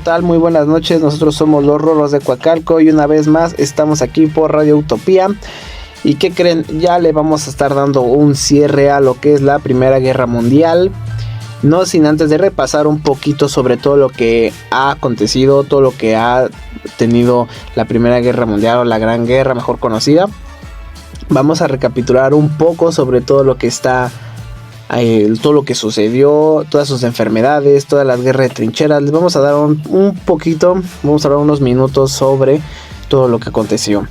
tal? Muy buenas noches, nosotros somos los Roros de Coacalco y una vez más estamos aquí por Radio Utopía. ¿Y qué creen? Ya le vamos a estar dando un cierre a lo que es la Primera Guerra Mundial. No sin antes de repasar un poquito sobre todo lo que ha acontecido, todo lo que ha tenido la Primera Guerra Mundial o la Gran Guerra mejor conocida. Vamos a recapitular un poco sobre todo lo que está, todo lo que sucedió, todas sus enfermedades, todas las guerras de trincheras. Les vamos a dar un poquito, vamos a hablar unos minutos sobre todo lo que aconteció.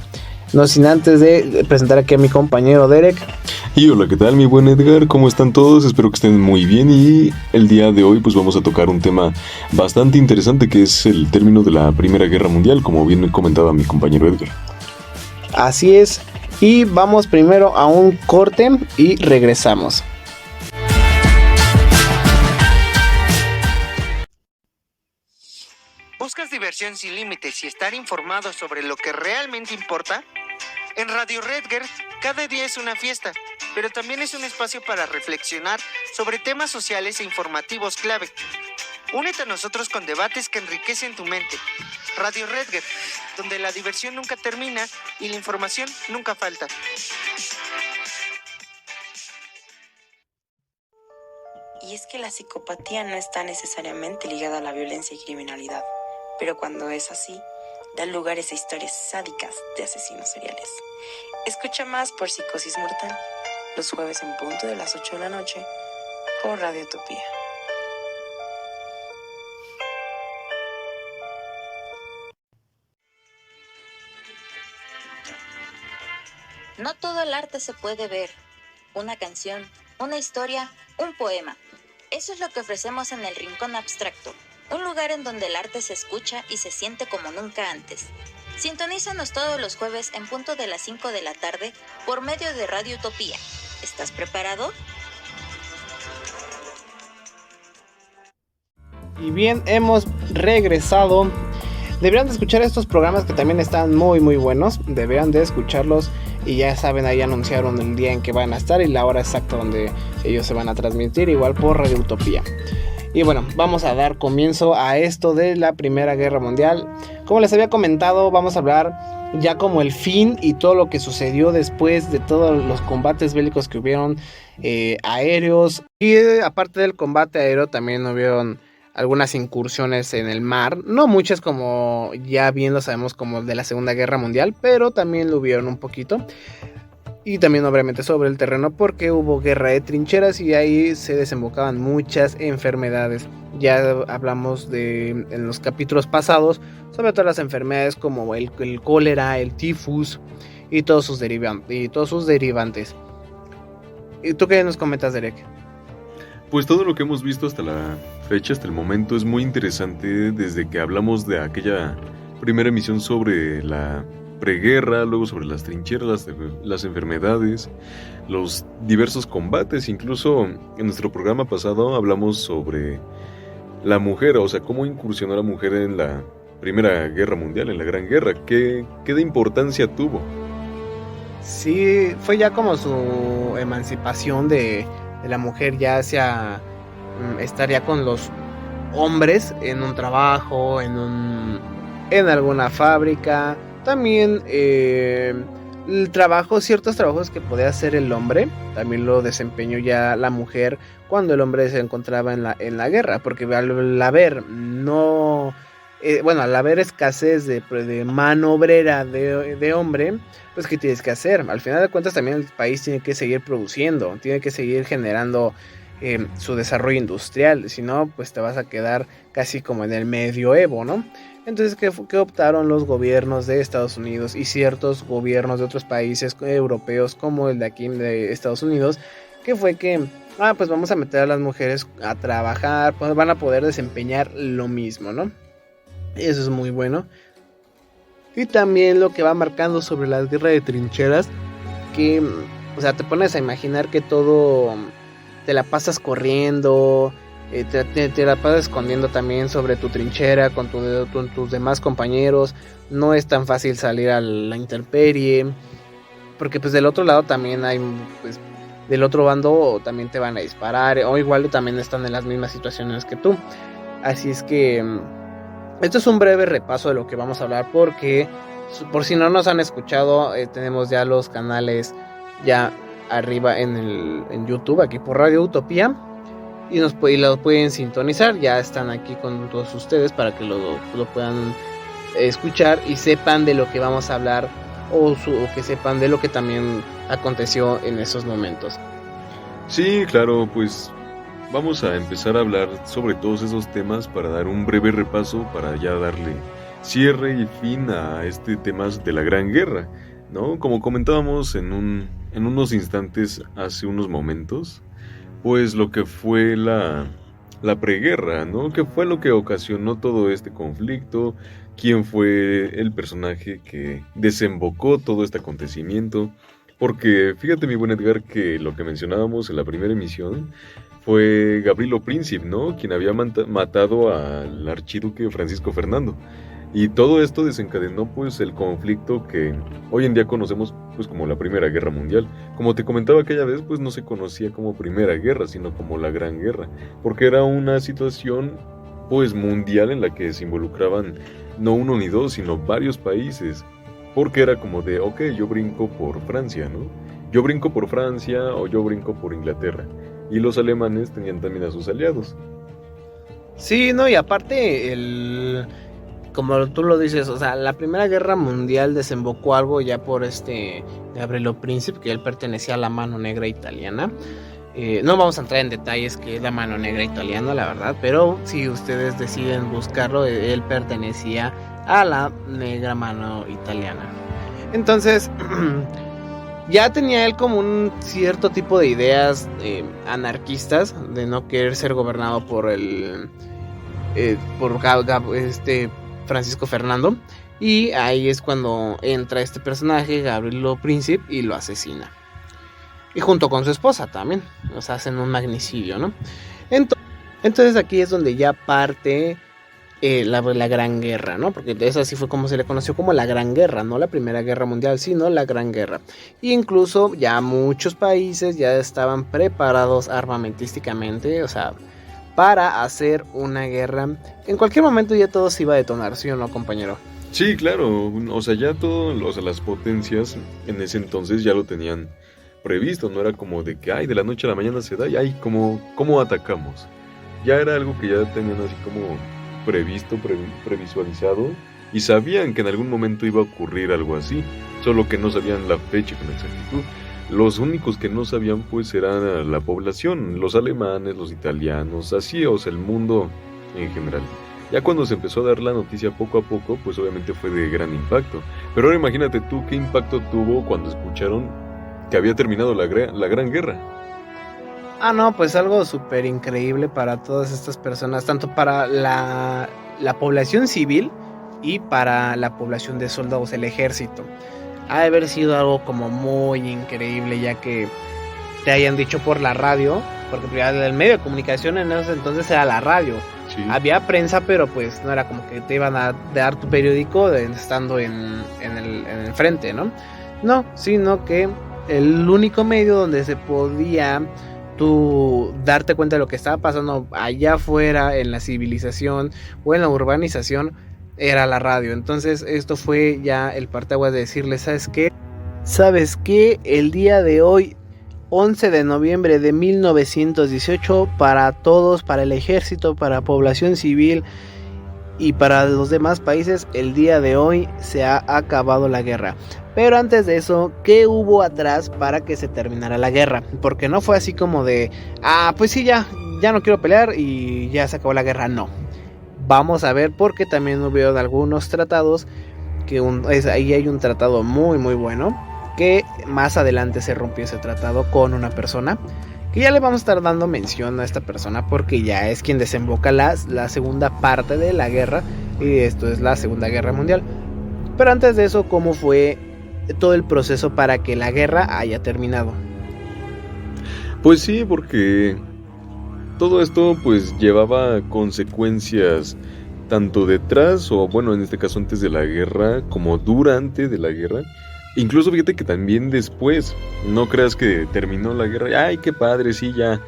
No sin antes de presentar aquí a mi compañero Derek. Y hola, ¿qué tal mi buen Edgar? ¿Cómo están todos? Espero que estén muy bien y el día de hoy pues vamos a tocar un tema bastante interesante que es el término de la Primera Guerra Mundial, como bien comentaba mi compañero Edgar. Así es, y vamos primero a un corte y regresamos. ¿Buscas diversión sin límites y estar informado sobre lo que realmente importa? En Radio Redger, cada día es una fiesta, pero también es un espacio para reflexionar sobre temas sociales e informativos clave. Únete a nosotros con debates que enriquecen tu mente. Radio Redger, donde la diversión nunca termina y la información nunca falta. Y es que la psicopatía no está necesariamente ligada a la violencia y criminalidad, pero cuando es así, da lugares a historias sádicas de asesinos seriales. Escucha más por Psicosis Mortal, los jueves en punto de las 8 de la noche, por Radio Utopía. No todo el arte se puede ver. Una canción, una historia, un poema. Eso es lo que ofrecemos en el Rincón Abstracto, un lugar en donde el arte se escucha y se siente como nunca antes. Sintonízanos todos los jueves en punto de las 5 de la tarde por medio de Radio Utopía. ¿Estás preparado? Y bien, hemos regresado. Deberían de escuchar estos programas que también están muy buenos. Deberían de escucharlos. Y ya saben, ahí anunciaron el día en que van a estar y la hora exacta donde ellos se van a transmitir, igual por Radio Utopía. Y bueno, vamos a dar comienzo a esto de la Primera Guerra Mundial. Como les había comentado, vamos a hablar ya como el fin y todo lo que sucedió después de todos los combates bélicos que hubieron aéreos. Y aparte del combate aéreo también hubieron algunas incursiones en el mar. No muchas como ya bien lo sabemos como de la Segunda Guerra Mundial, pero también lo hubieron un poquito. Y también obviamente sobre el terreno porque hubo guerra de trincheras y ahí se desembocaban muchas enfermedades. Ya hablamos en los capítulos pasados sobre todas las enfermedades como el cólera, el tifus y todos sus derivantes. ¿Y tú qué nos comentas, Derek? Pues todo lo que hemos visto hasta la fecha, hasta el momento, es muy interesante desde que hablamos de aquella primera emisión sobre la preguerra, luego sobre las trincheras, las enfermedades, los diversos combates. Incluso en nuestro programa pasado hablamos sobre la mujer, o sea, cómo incursionó la mujer en la Primera Guerra Mundial, en la Gran Guerra. ¿Qué de importancia tuvo? Sí, fue ya como su emancipación de la mujer ya hacia estar ya con los hombres en un trabajo, en alguna fábrica. También ciertos trabajos que podía hacer el hombre, también lo desempeñó ya la mujer cuando el hombre se encontraba en la guerra, porque al haber escasez de mano obrera de hombre, pues ¿qué tienes que hacer? Al final de cuentas también el país tiene que seguir produciendo, tiene que seguir generando su desarrollo industrial, si no, pues te vas a quedar casi como en el medioevo, ¿no? Entonces, ¿qué optaron los gobiernos de Estados Unidos y ciertos gobiernos de otros países europeos como el de aquí de Estados Unidos? Que fue que, pues vamos a meter a las mujeres a trabajar, pues van a poder desempeñar lo mismo, ¿no? Eso es muy bueno. Y también lo que va marcando sobre la guerra de trincheras, que, o sea, te pones a imaginar que todo te la pasas corriendo, te la pasas escondiendo también sobre tu trinchera con tus demás compañeros. No es tan fácil salir a la intemperie, porque pues del otro lado también hay, pues del otro bando también te van a disparar, o igual también están en las mismas situaciones que tú. Así es que Esto es un breve repaso de lo que vamos a hablar porque, por si no nos han escuchado, tenemos ya los canales ya arriba en YouTube, aquí por Radio Utopía, y lo pueden sintonizar. Ya están aquí con todos ustedes para que lo puedan escuchar y sepan de lo que vamos a hablar o que sepan de lo que también aconteció en esos momentos. Sí, claro, pues vamos a empezar a hablar sobre todos esos temas para dar un breve repaso, para ya darle cierre y fin a este tema de la Gran Guerra, ¿no? Como comentábamos en unos instantes hace unos momentos, pues lo que fue la preguerra, ¿no? ¿Qué fue lo que ocasionó todo este conflicto? ¿Quién fue el personaje que desembocó todo este acontecimiento? Porque fíjate, mi buen Edgar, que lo que mencionábamos en la primera emisión fue Gabrielo Príncipe, ¿no? Quien había matado al archiduque Francisco Fernando. Y todo esto desencadenó pues el conflicto que hoy en día conocemos pues como la Primera Guerra Mundial. Como te comentaba aquella vez, pues no se conocía como Primera Guerra, sino como la Gran Guerra, porque era una situación pues mundial en la que se involucraban no uno ni dos, sino varios países, porque era como de, ok, yo brinco por Francia, ¿no? Yo brinco por Francia o yo brinco por Inglaterra. Y los alemanes tenían también a sus aliados. Sí, no, y aparte como tú lo dices, o sea, la Primera Guerra Mundial desembocó algo ya por Gabrielo Príncipe, que él pertenecía a la Mano Negra Italiana. No vamos a entrar en detalles que es la Mano Negra Italiana, la verdad, pero si ustedes deciden buscarlo, él pertenecía a la Negra Mano Italiana. Entonces, ya tenía él como un cierto tipo de ideas anarquistas, de no querer ser gobernado por Francisco Fernando, y ahí es cuando entra este personaje, Gabrielo Príncipe, y lo asesina. Y junto con su esposa también, o sea, hacen un magnicidio, ¿no? Entonces aquí es donde ya parte la Gran Guerra, ¿no? Porque esa así fue como se le conoció como la Gran Guerra, no la Primera Guerra Mundial, sino la Gran Guerra. E incluso ya muchos países ya estaban preparados armamentísticamente, o sea, para hacer una guerra. En cualquier momento ya todo se iba a detonar, ¿sí o no, compañero? Sí, claro, o sea, ya las potencias en ese entonces ya lo tenían previsto, no era como de que, ay, de la noche a la mañana se da y, ay, ¿cómo atacamos? Ya era algo que ya tenían así como previsto, previsualizado, y sabían que en algún momento iba a ocurrir algo así, solo que no sabían la fecha con exactitud. Los únicos que no sabían pues era la población, los alemanes, los italianos, así, o sea, el mundo en general. Ya cuando se empezó a dar la noticia poco a poco, pues obviamente fue de gran impacto. Pero ahora imagínate tú qué impacto tuvo cuando escucharon que había terminado la Gran Guerra. Ah, no, pues algo súper increíble para todas estas personas, tanto para la población civil y para la población de soldados, el ejército. Ha de haber sido algo como muy increíble, ya que te hayan dicho por la radio, porque el medio de comunicación en esos entonces era la radio. Sí. Había prensa, pero pues no era como que te iban a dar tu periódico estando en el frente, ¿no? No, sino que el único medio donde se podía tú darte cuenta de lo que estaba pasando allá afuera en la civilización o en la urbanización era la radio. Entonces esto fue ya el parteaguas de decirles, ¿sabes qué? El día de hoy, 11 de noviembre de 1918, para todos, para el ejército, para población civil y para los demás países, el día de hoy se ha acabado la guerra. Pero antes de eso, ¿qué hubo atrás para que se terminara la guerra? Porque no fue así como de, pues sí, ya no quiero pelear y ya se acabó la guerra, no. Vamos a ver, porque también hubo algunos tratados, ahí hay un tratado muy muy bueno, que más adelante se rompió ese tratado con una persona, que ya le vamos a estar dando mención a esta persona, porque ya es quien desemboca la segunda parte de la guerra, y esto es la Segunda Guerra Mundial. Pero antes de eso, ¿cómo fue todo el proceso para que la guerra haya terminado? Pues sí, porque todo esto pues llevaba consecuencias tanto detrás, o bueno, en este caso antes de la guerra, como durante de la guerra. Incluso fíjate que también después, no creas que terminó la guerra, ay, qué padre, sí, ya,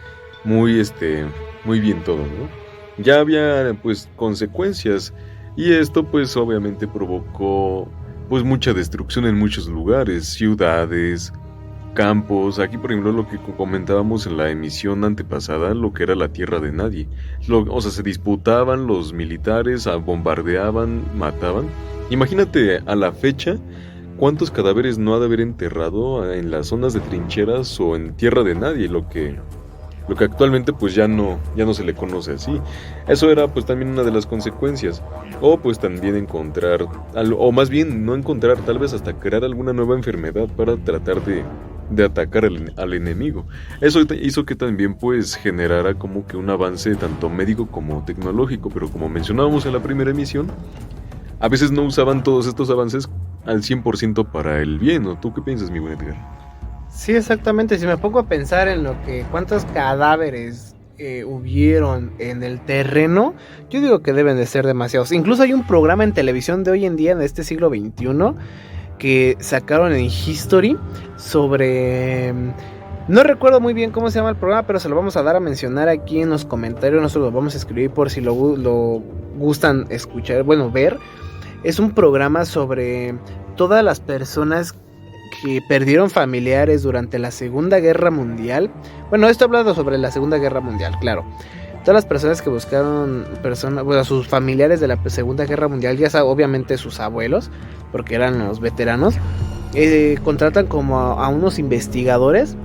muy bien todo, ¿no? Ya había pues consecuencias. Y esto pues obviamente provocó pues mucha destrucción en muchos lugares, ciudades, campos. Aquí por ejemplo lo que comentábamos en la emisión antepasada, lo que era la tierra de nadie. O sea, se disputaban los militares, bombardeaban, mataban. Imagínate a la fecha cuántos cadáveres no ha de haber enterrado en las zonas de trincheras o en tierra de nadie, lo que actualmente pues ya no se le conoce así. Eso era pues también una de las consecuencias. O pues también encontrar, o más bien no encontrar, tal vez hasta crear alguna nueva enfermedad para tratar de atacar al enemigo. Eso hizo que también pues generara como que un avance tanto médico como tecnológico, pero como mencionábamos en la primera emisión, a veces no usaban todos estos avances al 100% para el bien, ¿no? ¿Tú qué piensas, mi buen Edgar? Sí, exactamente. Si me pongo a pensar en lo que cuántos cadáveres hubieron en el terreno, yo digo que deben de ser demasiados. Incluso hay un programa en televisión de hoy en día, en este siglo XXI, que sacaron en History sobre... No recuerdo muy bien cómo se llama el programa, pero se lo vamos a dar a mencionar aquí en los comentarios. Nosotros lo vamos a escribir por si lo gustan escuchar, bueno, ver. Es un programa sobre todas las personas que perdieron familiares durante la Segunda Guerra Mundial. Bueno, esto hablando sobre la Segunda Guerra Mundial, claro. Todas las personas que buscaron a sus familiares de la Segunda Guerra Mundial, ya sea obviamente sus abuelos, porque eran los veteranos, contratan como a unos investigadores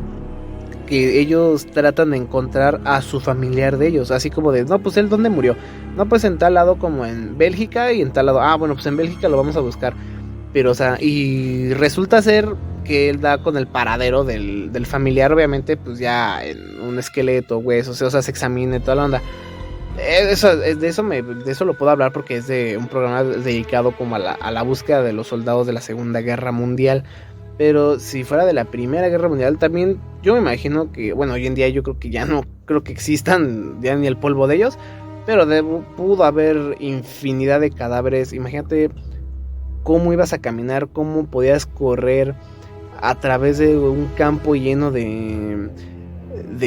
que ellos tratan de encontrar a su familiar de ellos, así como de, no, pues él ¿dónde murió? No, pues en tal lado como en Bélgica, y en tal lado, bueno, pues en Bélgica lo vamos a buscar. Pero, o sea, y resulta ser que él da con el paradero del familiar, obviamente, pues ya en un esqueleto, huesos, o sea, se examina toda la onda. De eso lo puedo hablar porque es de un programa dedicado como a la búsqueda de los soldados de la Segunda Guerra Mundial. Pero si fuera de la Primera Guerra Mundial, también yo me imagino que, bueno, hoy en día yo creo que ya no creo que existan ya ni el polvo de ellos, pero pudo haber infinidad de cadáveres. Imagínate cómo ibas a caminar, cómo podías correr a través de un campo lleno de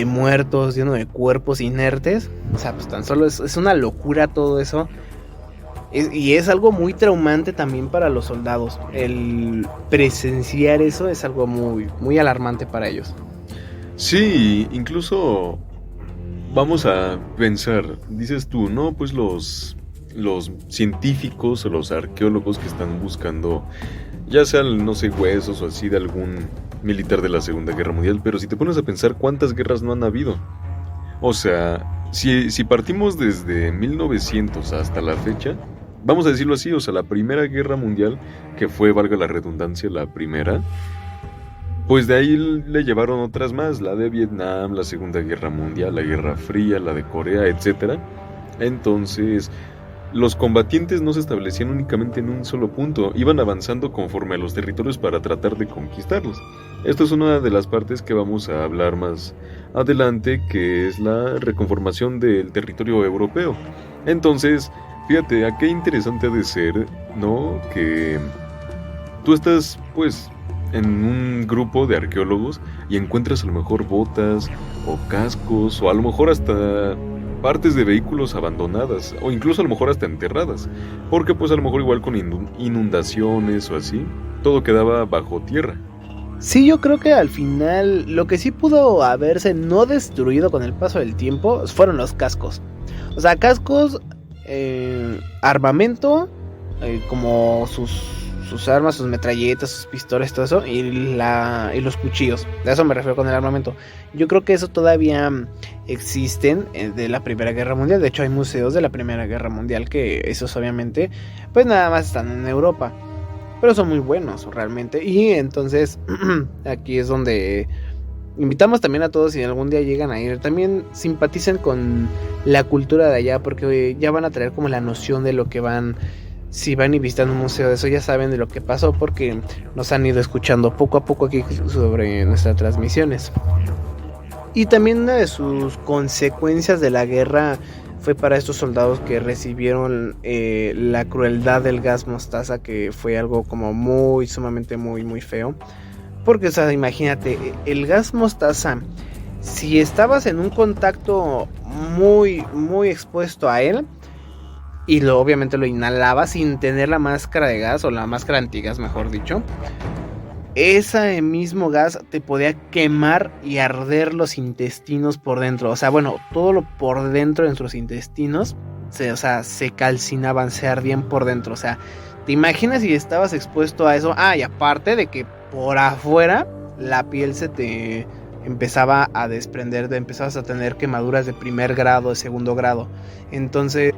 muertos, lleno de cuerpos inertes. O sea, pues tan solo es una locura todo eso. Y es algo muy traumante también para los soldados. El presenciar eso es algo muy, muy alarmante para ellos. Sí, incluso vamos a pensar, dices tú, no, pues los científicos o los arqueólogos que están buscando, ya sean, no sé, huesos o así de algún militar de la Segunda Guerra Mundial, pero si te pones a pensar cuántas guerras no han habido. O sea, si partimos desde 1900 hasta la fecha, vamos a decirlo así, o sea, la Primera Guerra Mundial, que fue, valga la redundancia, la primera, pues de ahí le llevaron otras más, la de Vietnam, la Segunda Guerra Mundial, la Guerra Fría, la de Corea, etc. Entonces, los combatientes no se establecían únicamente en un solo punto, iban avanzando conforme a los territorios para tratar de conquistarlos. Esto es una de las partes que vamos a hablar más adelante, que es la reconformación del territorio europeo. Entonces, fíjate, qué interesante ha de ser, ¿no? Que tú estás, pues, en un grupo de arqueólogos y encuentras a lo mejor botas o cascos o a lo mejor hasta partes de vehículos abandonadas o incluso a lo mejor hasta enterradas, porque pues a lo mejor igual con inundaciones o así, todo quedaba bajo tierra. Sí, yo creo que al final lo que sí pudo haberse no destruido con el paso del tiempo fueron los cascos. O sea, cascos, armamento, como sus armas, sus metralletas, sus pistolas, todo eso, y los cuchillos. De eso me refiero con el armamento. Yo creo que eso todavía existen de la Primera Guerra Mundial. De hecho, hay museos de la Primera Guerra Mundial que esos obviamente, pues nada más están en Europa, pero son muy buenos realmente. Y entonces aquí es donde invitamos también a todos, si algún día llegan a ir, también simpaticen con la cultura de allá, porque ya van a traer como la noción de lo que van. Si van y visitan un museo de eso, ya saben de lo que pasó, porque nos han ido escuchando poco a poco aquí sobre nuestras transmisiones. Y también una de sus consecuencias de la guerra fue para estos soldados que recibieron la crueldad del gas mostaza, que fue algo como muy, sumamente muy, muy feo. Porque, o sea, imagínate, el gas mostaza, si estabas en un contacto muy, muy expuesto a él, y obviamente lo inhalabas sin tener la máscara de gas o la máscara antigas, mejor dicho, ese mismo gas te podía quemar y arder los intestinos por dentro. O sea, bueno, todo lo por dentro de nuestros intestinos se calcinaban, se ardían por dentro. O sea, ¿te imaginas si estabas expuesto a eso? Y aparte de que por afuera la piel se te empezaba a desprender, empezabas a tener quemaduras de primer grado, de segundo grado. Entonces,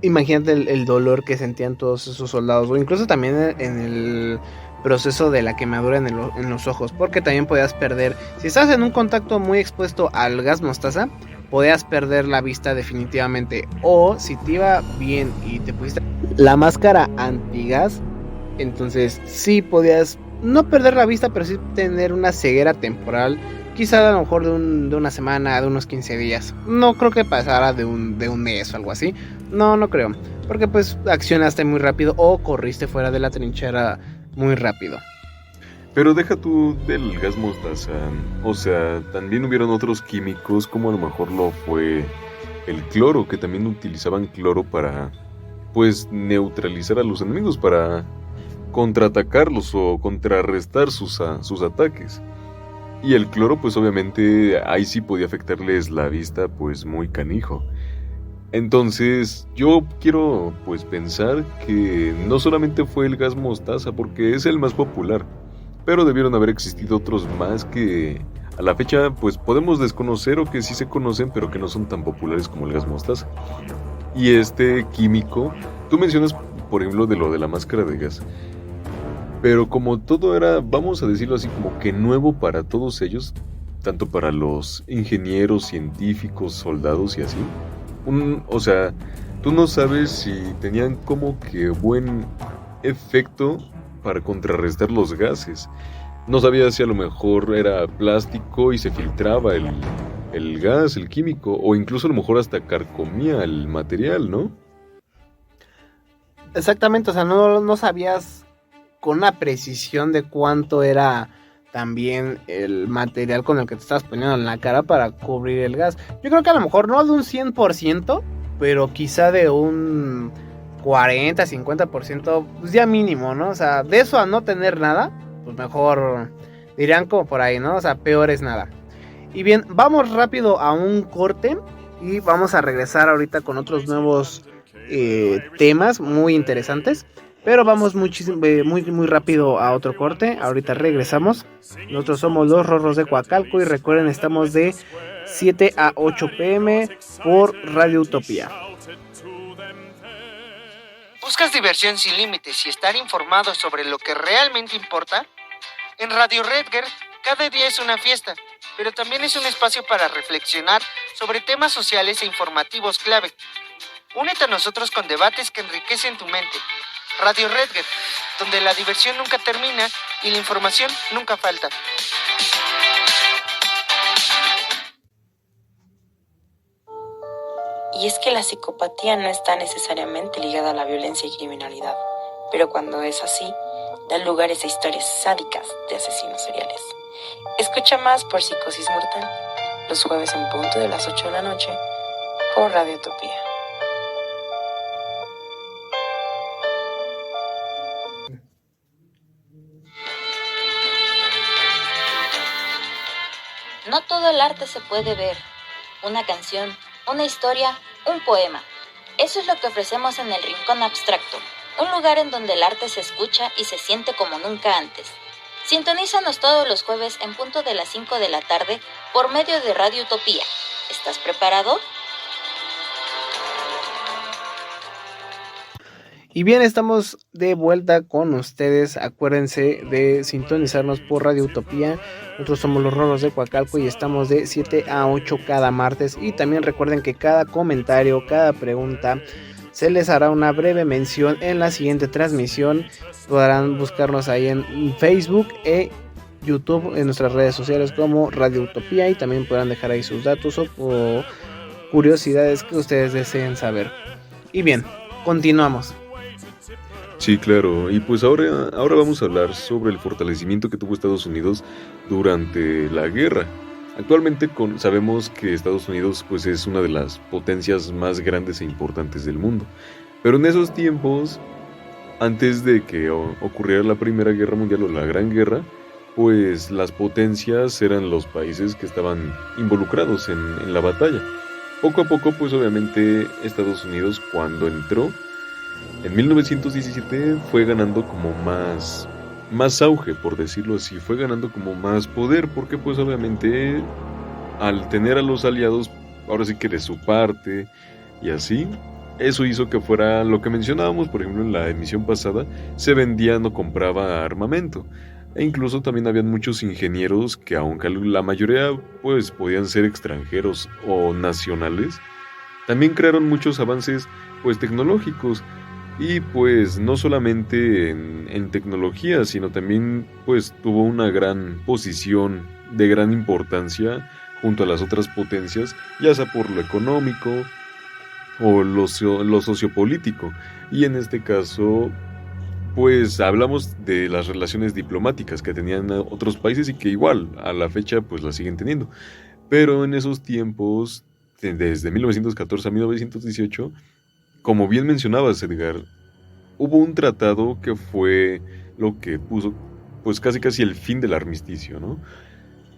imagínate el dolor que sentían todos esos soldados, o incluso también en el proceso de la quemadura en los ojos, porque también podías perder, si estás en un contacto muy expuesto al gas mostaza, podías perder la vista definitivamente, o si te iba bien y te pusiste la máscara antigas, entonces sí podías no perder la vista, pero sí tener una ceguera temporal, quizá a lo mejor de una semana, de unos 15 días. No creo que pasara de un mes o algo así. No creo. Porque pues accionaste muy rápido o corriste fuera de la trinchera muy rápido. Pero deja tú del gas mostaza. O sea, también hubieron otros químicos, como a lo mejor lo fue el cloro, que también utilizaban cloro para, pues, neutralizar a los enemigos, para contraatacarlos o contrarrestar sus ataques. Y el cloro, pues obviamente ahí sí podía afectarles la vista, pues muy canijo. Entonces yo quiero pues pensar que no solamente fue el gas mostaza, porque es el más popular, pero debieron haber existido otros más que a la fecha pues podemos desconocer, o que sí se conocen pero que no son tan populares como el gas mostaza. Y este químico, tú mencionas por ejemplo de lo de la máscara de gas, pero como todo era, vamos a decirlo así, como que nuevo para todos ellos, tanto para los ingenieros, científicos, soldados y así, o sea, tú no sabes si tenían como que buen efecto para contrarrestar los gases. No sabías si a lo mejor era plástico y se filtraba el gas, el químico, o incluso a lo mejor hasta carcomía el material, ¿no? Exactamente, o sea, no sabías con una precisión de cuánto era también el material con el que te estabas poniendo en la cara para cubrir el gas. Yo creo que a lo mejor no de un 100%, pero quizá de un 40, 50%, pues ya mínimo, ¿no? O sea, de eso a no tener nada, pues mejor dirían como por ahí, ¿no? O sea, peor es nada. Y bien, vamos rápido a un corte y vamos a regresar ahorita con otros nuevos temas muy interesantes. Pero vamos muy rápido a otro corte. Ahorita regresamos. Nosotros somos los Rorros de Coacalco y recuerden, estamos de 7 a 8 p.m. por Radio Utopía. ¿Buscas diversión sin límites y estar informado sobre lo que realmente importa? En Radio Redger, cada día es una fiesta, pero también es un espacio para reflexionar sobre temas sociales e informativos clave. Únete a nosotros con debates que enriquecen tu mente. Radio Redger, donde la diversión nunca termina y la información nunca falta. Y es que la psicopatía no está necesariamente ligada a la violencia y criminalidad, pero cuando es así, da lugar a historias sádicas de asesinos seriales. Escucha más por Psicosis Mortal, los jueves en punto de las 8 de la noche, por Radio Utopía. No todo el arte se puede ver. Una canción, una historia, un poema. Eso es lo que ofrecemos en el Rincón Abstracto, un lugar en donde el arte se escucha y se siente como nunca antes. Sintonízanos todos los jueves en punto de las 5 de la tarde por medio de Radio Utopía. ¿Estás preparado? Y bien, estamos de vuelta con ustedes. Acuérdense de sintonizarnos por Radio Utopía. Nosotros somos los Rorros de Coacalco y estamos de 7 a 8 cada martes. Y también recuerden que cada comentario, cada pregunta, se les hará una breve mención en la siguiente transmisión. Podrán buscarnos ahí en Facebook e YouTube, en nuestras redes sociales como Radio Utopía. Y también podrán dejar ahí sus datos o curiosidades que ustedes deseen saber. Y bien, continuamos. Sí, claro, y pues ahora vamos a hablar sobre el fortalecimiento que tuvo Estados Unidos durante la guerra. Actualmente sabemos que Estados Unidos pues es una de las potencias más grandes e importantes del mundo. Pero en esos tiempos, antes de que ocurriera la Primera Guerra Mundial o la Gran Guerra, pues las potencias eran los países que estaban involucrados en la batalla. Poco a poco, pues obviamente Estados Unidos, cuando entró en 1917, fue ganando como más auge, por decirlo así, fue ganando como más poder, porque pues obviamente al tener a los aliados, ahora sí que de su parte, y así, eso hizo que fuera lo que mencionábamos, por ejemplo en la emisión pasada, se vendía, no compraba armamento, e incluso también habían muchos ingenieros que aunque la mayoría pues podían ser extranjeros o nacionales, también crearon muchos avances pues tecnológicos. Y pues no solamente en tecnología, sino también pues tuvo una gran posición de gran importancia junto a las otras potencias, ya sea por lo económico o lo sociopolítico. Y en este caso, pues hablamos de las relaciones diplomáticas que tenían otros países y que igual a la fecha pues las siguen teniendo. Pero en esos tiempos, desde 1914 a 1918, como bien mencionabas, Edgar, hubo un tratado que fue lo que puso pues casi el fin del armisticio, ¿no?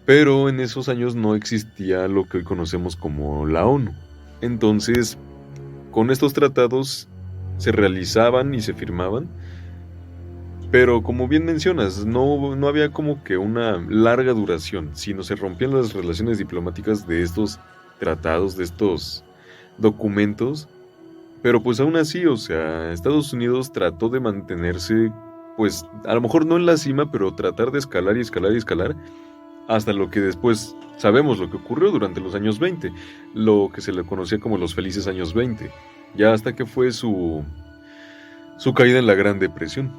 Pero en esos años no existía lo que hoy conocemos como la ONU. Entonces, con estos tratados se realizaban y se firmaban, pero como bien mencionas, no había como que una larga duración, sino se rompían las relaciones diplomáticas de estos tratados, de estos documentos. Pero pues aún así, o sea, Estados Unidos trató de mantenerse, pues a lo mejor no en la cima, pero tratar de escalar y escalar y escalar, hasta lo que después sabemos lo que ocurrió durante los años 20, lo que se le conocía como los felices años 20, ya hasta que fue su caída en la Gran Depresión.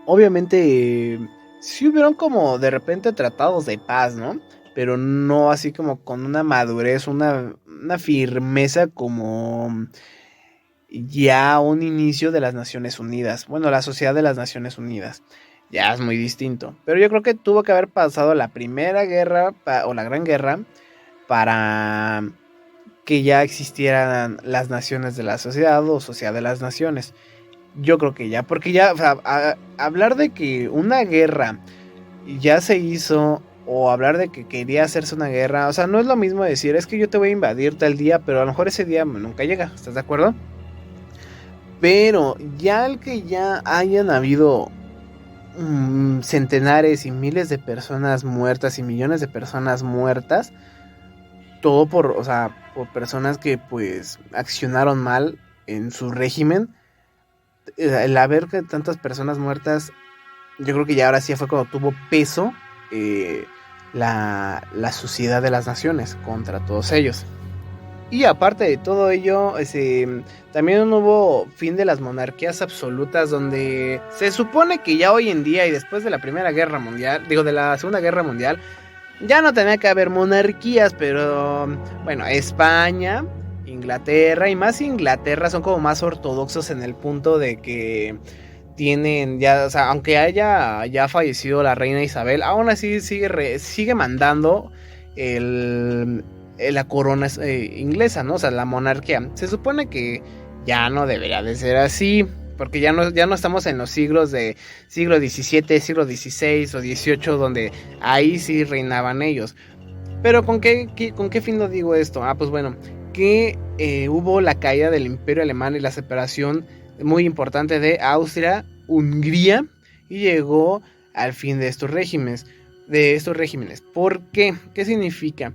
Obviamente, sí hubieron como de repente tratados de paz, ¿no? Pero no así como con una madurez, una firmeza como ya un inicio de las Naciones Unidas. Bueno, la Sociedad de las Naciones Unidas. Ya es muy distinto. Pero yo creo que tuvo que haber pasado la Primera Guerra o la Gran Guerra para que ya existieran las naciones de la sociedad o Sociedad de las Naciones. Yo creo que ya, porque ya, o sea, hablar de que una guerra ya se hizo, o hablar de que quería hacerse una guerra, o sea, no es lo mismo decir, es que yo te voy a invadir tal día, pero a lo mejor ese día nunca llega, ¿estás de acuerdo? Pero ya el que ya hayan habido centenares y miles de personas muertas y millones de personas muertas, todo por personas que pues accionaron mal en su régimen, el haber que tantas personas muertas, yo creo que ya ahora sí fue cuando tuvo peso la Sociedad de las Naciones contra todos ellos. Y aparte de todo ello, también hubo fin de las monarquías absolutas, donde se supone que ya hoy en día y después de la Primera Guerra Mundial, de la Segunda Guerra Mundial, ya no tenía que haber monarquías, pero bueno, España, Inglaterra y más Inglaterra son como más ortodoxos en el punto de que tienen ya, o sea, aunque haya ya fallecido la reina Isabel, aún así sigue mandando la corona inglesa, ¿no? O sea, la monarquía. Se supone que ya no debería de ser así, porque ya no estamos en los siglos de siglo XVII, siglo XVI o XVIII, donde ahí sí reinaban ellos. Pero ¿con qué fin lo digo esto? Pues bueno, que hubo la caída del Imperio Alemán y la separación muy importante de Austria, Hungría, y llegó al fin de estos regímenes. ¿Por qué? ¿Qué significa?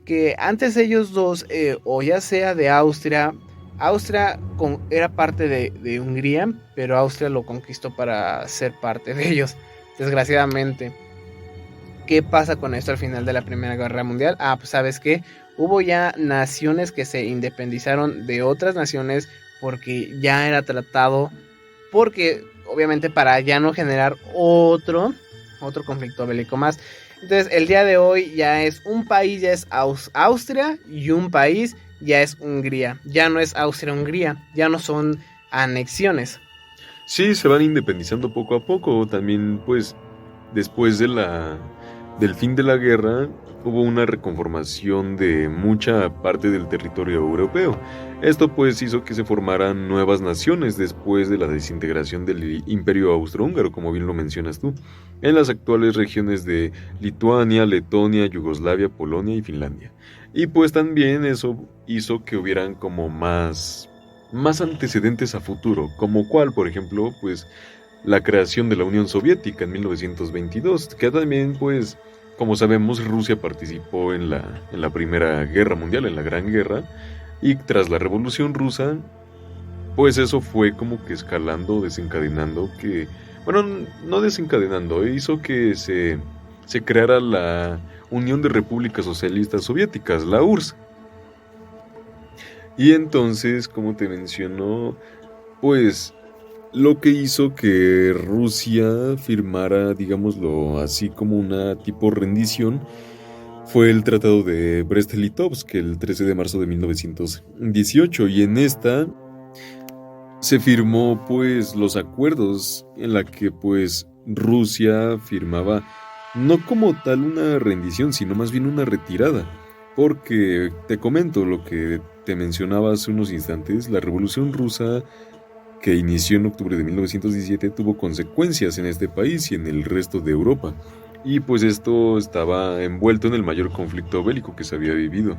Que antes ellos dos, o ya sea de Austria era parte de Hungría, pero Austria lo conquistó para ser parte de ellos, desgraciadamente. ¿Qué pasa con esto al final de la Primera Guerra Mundial? Pues sabes que hubo ya naciones que se independizaron de otras naciones porque ya era tratado, porque obviamente para ya no generar otro conflicto bélico más. Entonces el día de hoy ya es un país, ya es Austria, y un país ya es Hungría. Ya no es Austria-Hungría, ya no son anexiones. Sí, se van independizando poco a poco. También pues después de del fin de la guerra hubo una reconformación de mucha parte del territorio europeo. Esto pues hizo que se formaran nuevas naciones después de la desintegración del Imperio Austrohúngaro, como bien lo mencionas tú, en las actuales regiones de Lituania, Letonia, Yugoslavia, Polonia y Finlandia. Y pues también eso hizo que hubieran como más antecedentes a futuro, como cual, por ejemplo, pues la creación de la Unión Soviética en 1922, que también pues, como sabemos, Rusia participó en la Primera Guerra Mundial, en la Gran Guerra, y tras la Revolución Rusa, pues eso fue como que escalando, desencadenando que, bueno, no desencadenando, hizo que se creara la Unión de Repúblicas Socialistas Soviéticas, la URSS. Y entonces, como te menciono, pues lo que hizo que Rusia firmara, digámoslo así, como una tipo rendición, fue el Tratado de Brest-Litovsk, el 13 de marzo de 1918, y en esta se firmó pues los acuerdos en la que pues Rusia firmaba no como tal una rendición, sino más bien una retirada, porque te comento lo que te mencionaba hace unos instantes, la Revolución Rusa que inició en octubre de 1917 tuvo consecuencias en este país y en el resto de Europa. Y pues esto estaba envuelto en el mayor conflicto bélico que se había vivido.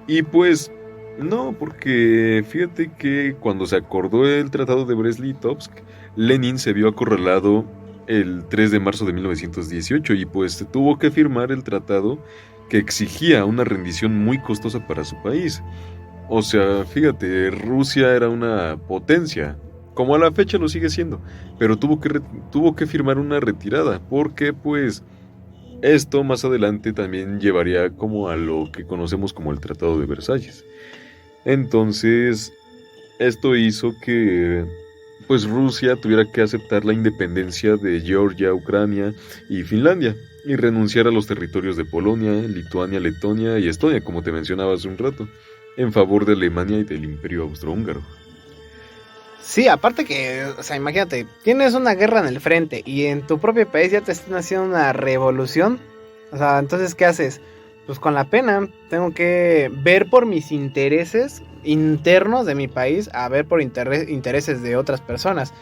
Y pues no, porque fíjate que cuando se acordó el Tratado de Brest-Litovsk, Lenin se vio acorralado el 3 de marzo de 1918 y pues tuvo que firmar el tratado que exigía una rendición muy costosa para su país. O sea, fíjate, Rusia era una potencia, como a la fecha lo sigue siendo, pero tuvo que firmar una retirada, porque pues esto más adelante también llevaría como a lo que conocemos como el Tratado de Versalles. Entonces, esto hizo que pues Rusia tuviera que aceptar la independencia de Georgia, Ucrania y Finlandia, y renunciar a los territorios de Polonia, Lituania, Letonia y Estonia, como te mencionaba hace un rato, en favor de Alemania y del Imperio Austrohúngaro. Sí, aparte que, o sea, imagínate, tienes una guerra en el frente y en tu propio país ya te están haciendo una revolución. O sea, entonces, ¿qué haces? Pues con la pena, tengo que ver por mis intereses internos de mi país a ver por intereses de otras personas.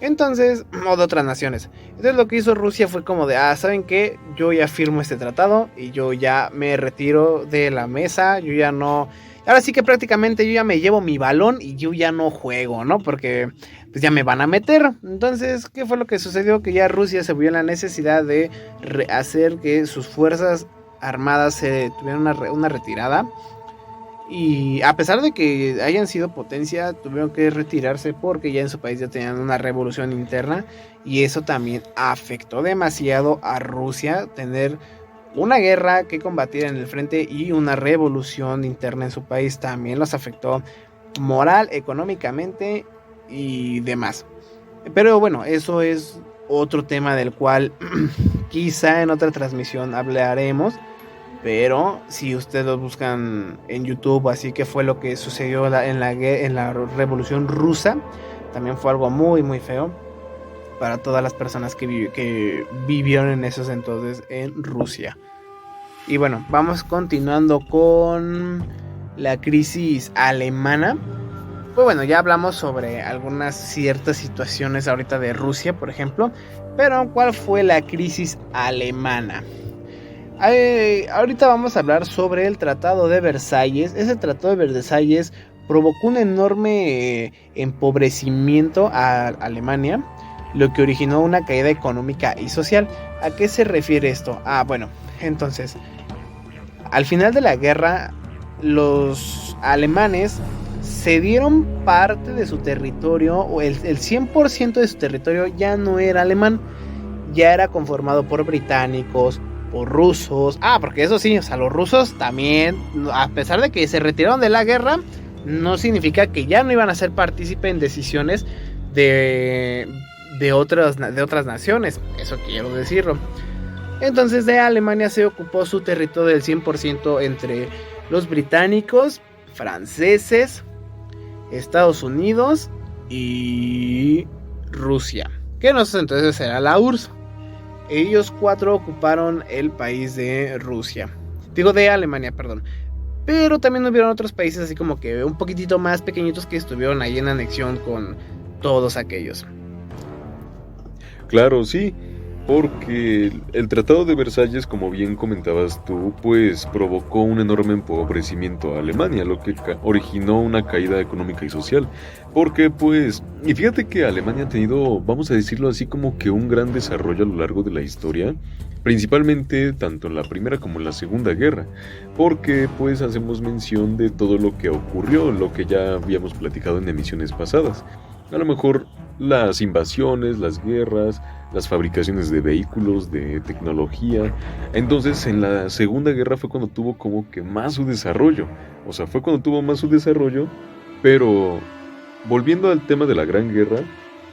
Entonces, o de otras naciones. Entonces lo que hizo Rusia fue como de, ¿saben qué? Yo ya firmo este tratado y yo ya me retiro de la mesa, yo ya no... Ahora sí que prácticamente yo ya me llevo mi balón y yo ya no juego, ¿no? Porque pues ya me van a meter. Entonces, ¿qué fue lo que sucedió? Que ya Rusia se vio en la necesidad de hacer que sus fuerzas armadas se tuvieran una retirada. Y a pesar de que hayan sido potencia, tuvieron que retirarse porque ya en su país ya tenían una revolución interna. Y eso también afectó demasiado a Rusia, tener una guerra que combatir en el frente y una revolución interna en su país también los afectó moral, económicamente y demás. Pero bueno, eso es otro tema del cual quizá en otra transmisión hablaremos. Pero si ustedes lo buscan en YouTube, así que fue lo que sucedió en la Revolución Rusa, también fue algo muy muy feo para todas las personas que vivieron en esos entonces en Rusia. Y bueno, vamos continuando con la crisis alemana. Pues bueno, ya hablamos sobre algunas ciertas situaciones ahorita de Rusia, por ejemplo. Pero ¿cuál fue la crisis alemana? Ahorita vamos a hablar sobre el Tratado de Versalles. Ese Tratado de Versalles provocó un enorme empobrecimiento a Alemania, lo que originó una caída económica y social. ¿A qué se refiere esto? Bueno, entonces, al final de la guerra, los alemanes cedieron parte de su territorio, o el 100% de su territorio ya no era alemán, ya era conformado por británicos, por rusos. Porque eso sí, o sea, los rusos también, a pesar de que se retiraron de la guerra, no significa que ya no iban a ser partícipe en decisiones de otras naciones. Eso quiero decirlo. Entonces de Alemania se ocupó su territorio del 100% entre los británicos, franceses, Estados Unidos y Rusia, que entonces era la URSS. Ellos 4 ocuparon el país de Rusia. Digo, de Alemania, perdón. Pero también hubieron otros países así como que un poquitito más pequeñitos que estuvieron ahí en anexión con todos aquellos. Claro, sí, porque el Tratado de Versalles, como bien comentabas tú, pues provocó un enorme empobrecimiento a Alemania, lo que originó una caída económica y social. Porque pues, y fíjate que Alemania ha tenido, vamos a decirlo así, como que un gran desarrollo a lo largo de la historia, principalmente tanto en la Primera como en la Segunda Guerra, porque pues hacemos mención de todo lo que ocurrió, lo que ya habíamos platicado en emisiones pasadas. A lo mejor las invasiones, las guerras, las fabricaciones de vehículos, de tecnología. Entonces en la Segunda Guerra fue cuando tuvo como que más su desarrollo. O sea, fue cuando tuvo más su desarrollo, pero volviendo al tema de la Gran Guerra,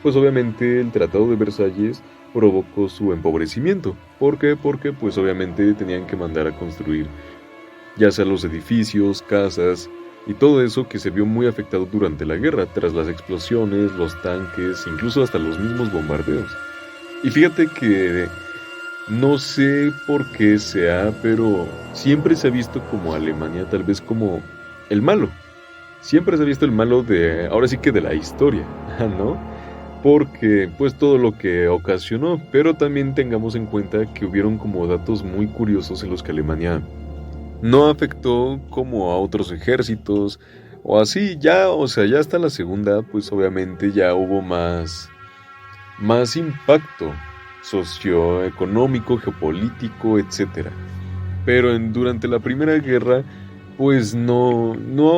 pues obviamente el Tratado de Versalles provocó su empobrecimiento. ¿Por qué? Porque pues obviamente tenían que mandar a construir ya sea los edificios, casas y todo eso que se vio muy afectado durante la guerra, tras las explosiones, los tanques, incluso hasta los mismos bombardeos. Y fíjate que no sé por qué sea, pero siempre se ha visto como Alemania tal vez como el malo. Siempre se ha visto el malo de, ahora sí que de la historia, ¿no? Porque pues todo lo que ocasionó, pero también tengamos en cuenta que hubieron como datos muy curiosos en los que Alemania no afectó como a otros ejércitos o así, ya, o sea, ya hasta la segunda, pues obviamente ya hubo más impacto socioeconómico, geopolítico, etcétera. Pero durante la Primera Guerra, pues no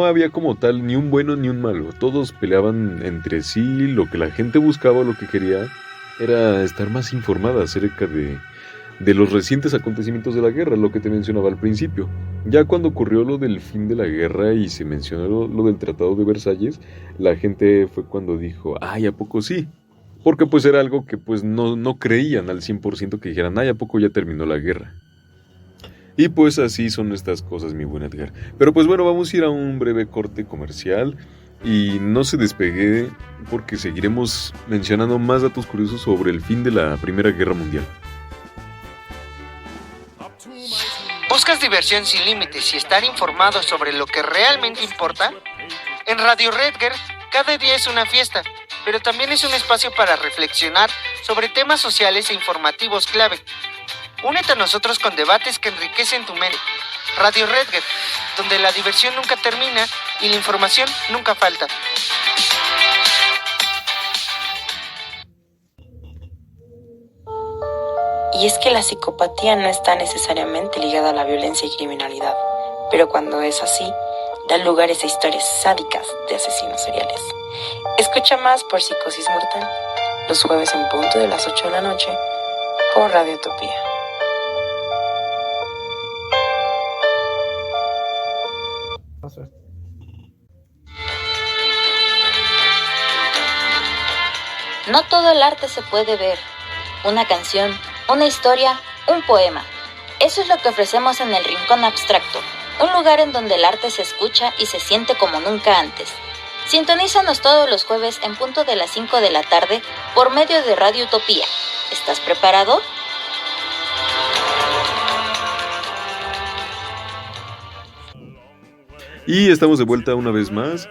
había como tal ni un bueno ni un malo. Todos peleaban entre sí, lo que la gente buscaba, lo que quería, era estar más informada acerca de los recientes acontecimientos de la guerra, lo que te mencionaba al principio. Ya cuando ocurrió lo del fin de la guerra y se mencionó lo del Tratado de Versalles, la gente fue cuando dijo, ay, ¿a poco sí? Porque pues era algo que pues no creían al 100% que dijeran, ay, ¿a poco ya terminó la guerra? Y pues así son estas cosas, mi buen Edgar. Pero pues bueno, vamos a ir a un breve corte comercial y no se despegue porque seguiremos mencionando más datos curiosos sobre el fin de la Primera Guerra Mundial. ¿Buscas diversión sin límites y estar informado sobre lo que realmente importa? En Radio Redger, cada día es una fiesta, pero también es un espacio para reflexionar sobre temas sociales e informativos clave. Únete a nosotros con debates que enriquecen tu mente. Radio Redger, donde la diversión nunca termina y la información nunca falta. Y es que la psicopatía no está necesariamente ligada a la violencia y criminalidad, pero cuando es así, da lugar a historias sádicas de asesinos seriales. Escucha más por Psicosis Mortal, los jueves en punto de las 8 de la noche, por Radio Utopía. No todo el arte se puede ver. Una canción, una historia, un poema. Eso es lo que ofrecemos en el Rincón Abstracto, un lugar en donde el arte se escucha y se siente como nunca antes. Sintonízanos todos los jueves en punto de las 5 de la tarde por medio de Radio Utopía. ¿Estás preparado? Y estamos de vuelta una vez más.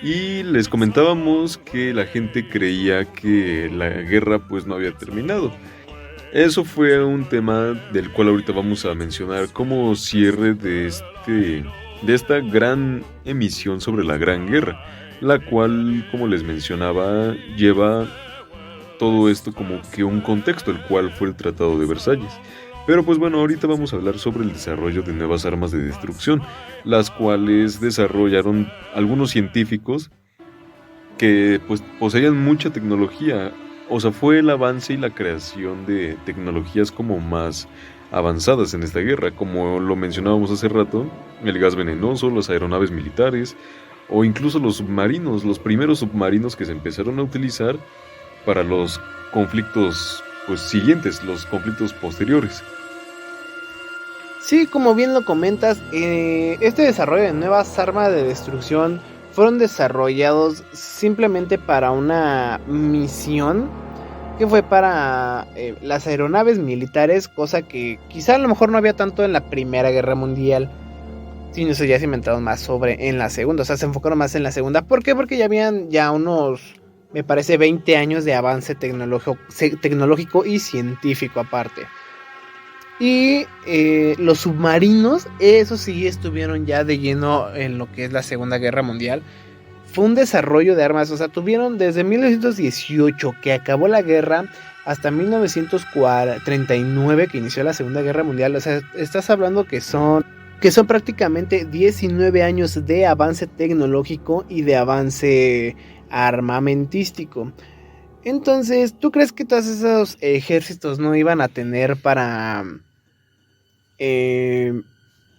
Y les comentábamos que la gente creía que la guerra pues no había terminado. Eso fue un tema del cual ahorita vamos a mencionar como cierre de esta gran emisión sobre la Gran Guerra, la cual, como les mencionaba, lleva todo esto como que un contexto, el cual fue el Tratado de Versalles. Pero pues bueno, ahorita vamos a hablar sobre el desarrollo de nuevas armas de destrucción, las cuales desarrollaron algunos científicos que pues poseían mucha tecnología. O sea, fue el avance y la creación de tecnologías como más avanzadas en esta guerra, como lo mencionábamos hace rato, el gas venenoso, las aeronaves militares o incluso los submarinos, los primeros submarinos que se empezaron a utilizar para los conflictos pues siguientes, los conflictos posteriores. Sí, como bien lo comentas, este desarrollo de nuevas armas de destrucción fueron desarrollados simplemente para una misión que fue para las aeronaves militares, cosa que quizá a lo mejor no había tanto en la Primera Guerra Mundial, sino eso ya se inventaron más en la segunda, o sea, se enfocaron más en la segunda. ¿Por qué? Porque ya habían unos, me parece, 20 años de avance tecnológico y científico aparte. Y los submarinos, eso sí, estuvieron ya de lleno en lo que es la Segunda Guerra Mundial. Fue un desarrollo de armas, o sea, tuvieron desde 1918 que acabó la guerra hasta 1939 que inició la Segunda Guerra Mundial. O sea, estás hablando que son prácticamente 19 años de avance tecnológico y de avance armamentístico. Entonces, ¿tú crees que todos esos ejércitos no iban a tener para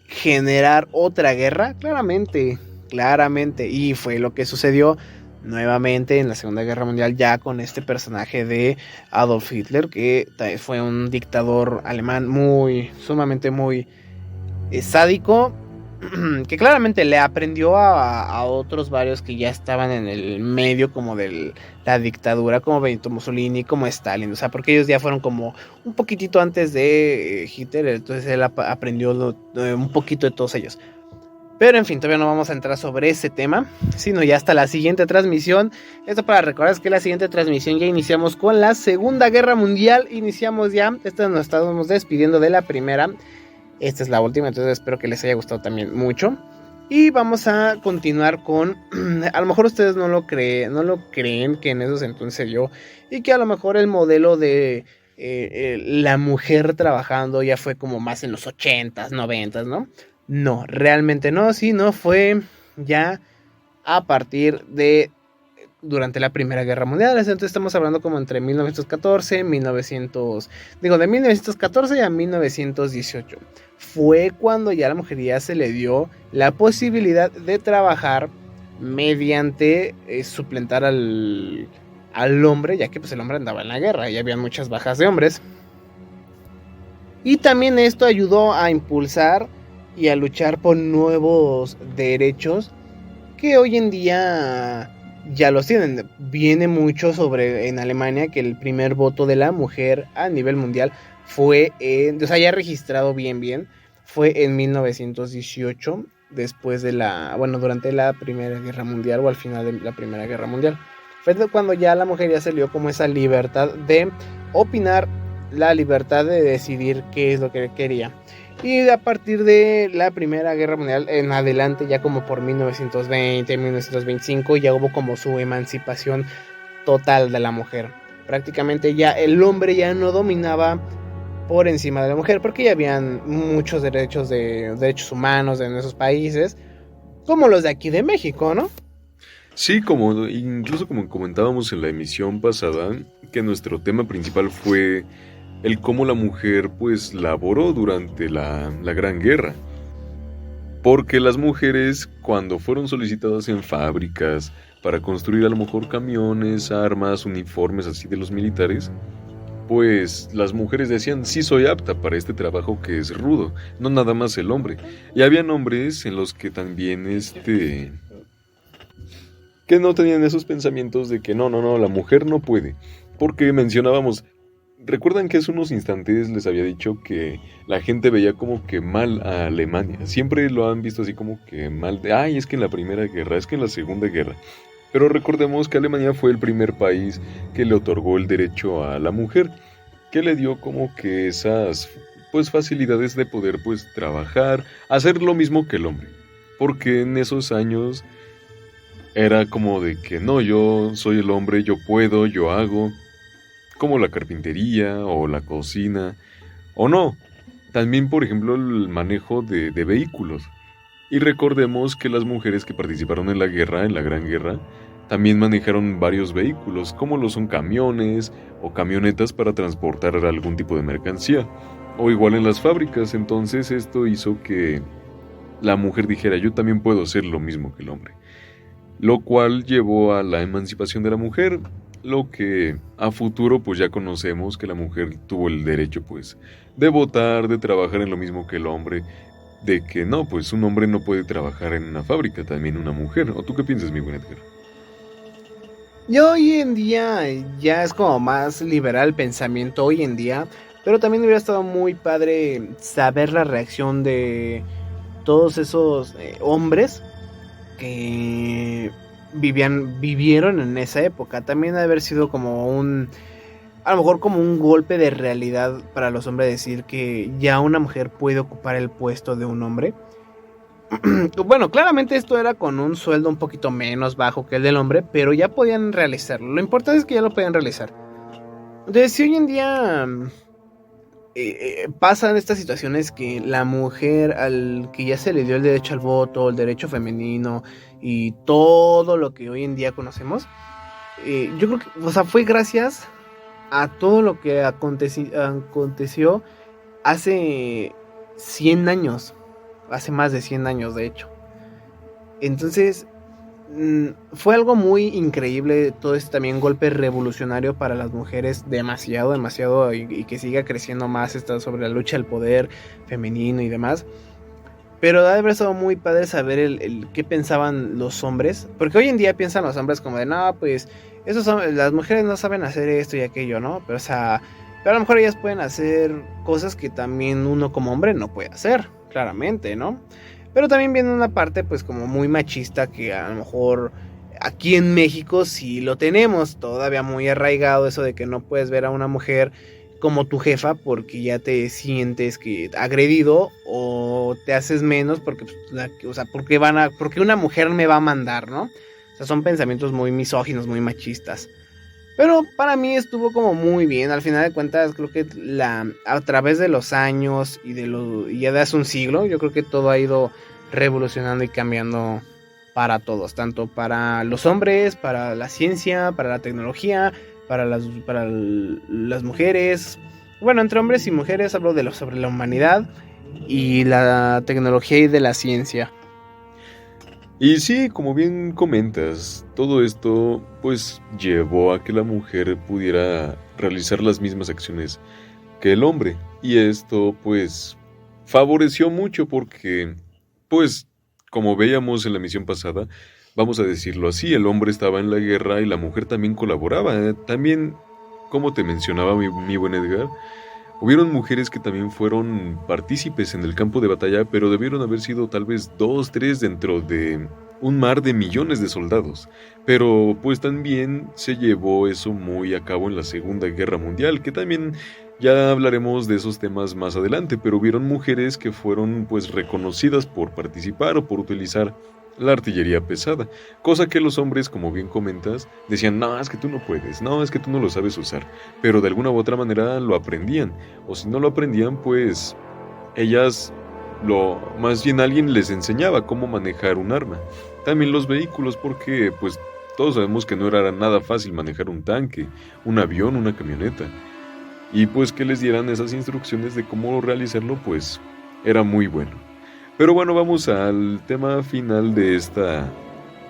generar otra guerra? Claramente, y fue lo que sucedió nuevamente en la Segunda Guerra Mundial, ya con este personaje de Adolf Hitler, que fue un dictador alemán sumamente muy sádico, que claramente le aprendió a otros varios que ya estaban en el medio como de la dictadura, como Benito Mussolini, como Stalin, o sea, porque ellos ya fueron como un poquitito antes de Hitler, entonces él aprendió un poquito de todos ellos. Pero en fin, todavía no vamos a entrar sobre ese tema, sino ya hasta la siguiente transmisión. Esto para recordar que la siguiente transmisión ya iniciamos con la Segunda Guerra Mundial. Nos estamos despidiendo de la primera. Esta es la última, entonces espero que les haya gustado también mucho. Y vamos a continuar con, a lo mejor ustedes no lo creen que en esos entonces se dio, y que a lo mejor el modelo de la mujer trabajando ya fue como más en los 80s, 90s, ¿no? No, realmente no, sino fue ya a partir de durante la Primera Guerra Mundial. Entonces estamos hablando como entre 1914 de 1914 a 1918. Fue cuando ya a la mujer ya se le dio la posibilidad de trabajar mediante suplantar al hombre, ya que pues el hombre andaba en la guerra y había muchas bajas de hombres. Y también esto ayudó a impulsar y a luchar por nuevos derechos que hoy en día ya los tienen. Viene mucho sobre en Alemania que el primer voto de la mujer a nivel mundial fue, o sea, ya registrado bien, fue en 1918, después de durante la Primera Guerra Mundial o al final de la Primera Guerra Mundial. Fue cuando ya la mujer ya se le dio como esa libertad de opinar, la libertad de decidir qué es lo que quería. Y a partir de la Primera Guerra Mundial en adelante, ya como por 1920, 1925, ya hubo como su emancipación total de la mujer. Prácticamente ya el hombre ya no dominaba por encima de la mujer, porque ya habían muchos derechos humanos en esos países, como los de aquí de México, ¿no? Sí, incluso como comentábamos en la emisión pasada, que nuestro tema principal fue el cómo la mujer pues laboró durante la Gran Guerra. Porque las mujeres, cuando fueron solicitadas en fábricas para construir a lo mejor camiones, armas, uniformes así de los militares, pues las mujeres decían, sí soy apta para este trabajo que es rudo, no nada más el hombre. Y habían hombres en los que también que no tenían esos pensamientos de que no, la mujer no puede. Porque mencionábamos, ¿recuerdan que hace unos instantes les había dicho que la gente veía como que mal a Alemania? Siempre lo han visto así como que mal de, es que en la Primera Guerra, es que en la Segunda Guerra. Pero recordemos que Alemania fue el primer país que le otorgó el derecho a la mujer, que le dio como que esas pues facilidades de poder pues trabajar, hacer lo mismo que el hombre. Porque en esos años era como de que no, yo soy el hombre, yo puedo, yo hago, como la carpintería o la cocina, o no, también por ejemplo el manejo de vehículos. Y recordemos que las mujeres que participaron en la guerra, en la Gran Guerra, también manejaron varios vehículos, como lo son camiones o camionetas para transportar algún tipo de mercancía, o igual en las fábricas. Entonces esto hizo que la mujer dijera, yo también puedo hacer lo mismo que el hombre, lo cual llevó a la emancipación de la mujer, lo que a futuro pues ya conocemos que la mujer tuvo el derecho pues de votar, de trabajar en lo mismo que el hombre, de que no, pues un hombre no puede trabajar en una fábrica, también una mujer. ¿O tú qué piensas, mi buen Edgar? Y hoy en día ya es como más liberal el pensamiento hoy en día, pero también hubiera estado muy padre saber la reacción de todos esos hombres que vivieron en esa época. También ha de haber sido como a lo mejor como un golpe de realidad para los hombres decir que ya una mujer puede ocupar el puesto de un hombre. Bueno, claramente esto era con un sueldo un poquito menos bajo que el del hombre, pero ya podían realizarlo. Lo importante es que ya lo podían realizar. Entonces, si hoy en día pasan estas situaciones que la mujer, al que ya se le dio el derecho al voto, el derecho femenino y todo lo que hoy en día conocemos, yo creo que, o sea, fue gracias a todo lo que aconteció hace 100 años. Hace más de 100 años, de hecho. Entonces, fue algo muy increíble. Todo este también golpe revolucionario para las mujeres. Demasiado. Y que siga creciendo más sobre la lucha del poder femenino y demás. Pero debe haber estado muy padre saber el qué pensaban los hombres. Porque hoy en día piensan los hombres como de, no, pues, las mujeres no saben hacer esto y aquello, ¿no? Pero, o sea, pero a lo mejor ellas pueden hacer cosas que también uno como hombre no puede hacer. Claramente, ¿no? Pero también viene una parte pues como muy machista que a lo mejor aquí en México sí lo tenemos todavía muy arraigado, eso de que no puedes ver a una mujer como tu jefa porque ya te sientes que agredido o te haces menos porque porque una mujer me va a mandar, ¿no? O sea, son pensamientos muy misóginos, muy machistas. Pero para mí estuvo como muy bien. Al final de cuentas, creo que a través de los años y ya de hace un siglo, yo creo que todo ha ido revolucionando y cambiando para todos. Tanto para los hombres, para la ciencia, para la tecnología, para las mujeres. Bueno, entre hombres y mujeres hablo sobre la humanidad y la tecnología y de la ciencia. Y sí, como bien comentas, todo esto pues llevó a que la mujer pudiera realizar las mismas acciones que el hombre. Y esto pues favoreció mucho porque pues como veíamos en la misión pasada, vamos a decirlo así, el hombre estaba en la guerra y la mujer también colaboraba. También, como te mencionaba mi buen Edgar, hubieron mujeres que también fueron partícipes en el campo de batalla, pero debieron haber sido tal vez 2, 3 dentro de un mar de millones de soldados. Pero pues también se llevó eso muy a cabo en la Segunda Guerra Mundial, que también ya hablaremos de esos temas más adelante, pero hubieron mujeres que fueron pues reconocidas por participar o por utilizar la artillería pesada, cosa que los hombres, como bien comentas, decían, no, es que tú no puedes, no, es que tú no lo sabes usar, pero de alguna u otra manera lo aprendían, o si no lo aprendían, pues ellas, más bien alguien les enseñaba cómo manejar un arma. También los vehículos, porque pues todos sabemos que no era nada fácil manejar un tanque, un avión, una camioneta, y pues que les dieran esas instrucciones de cómo realizarlo, pues era muy bueno. Pero bueno, vamos al tema final de esta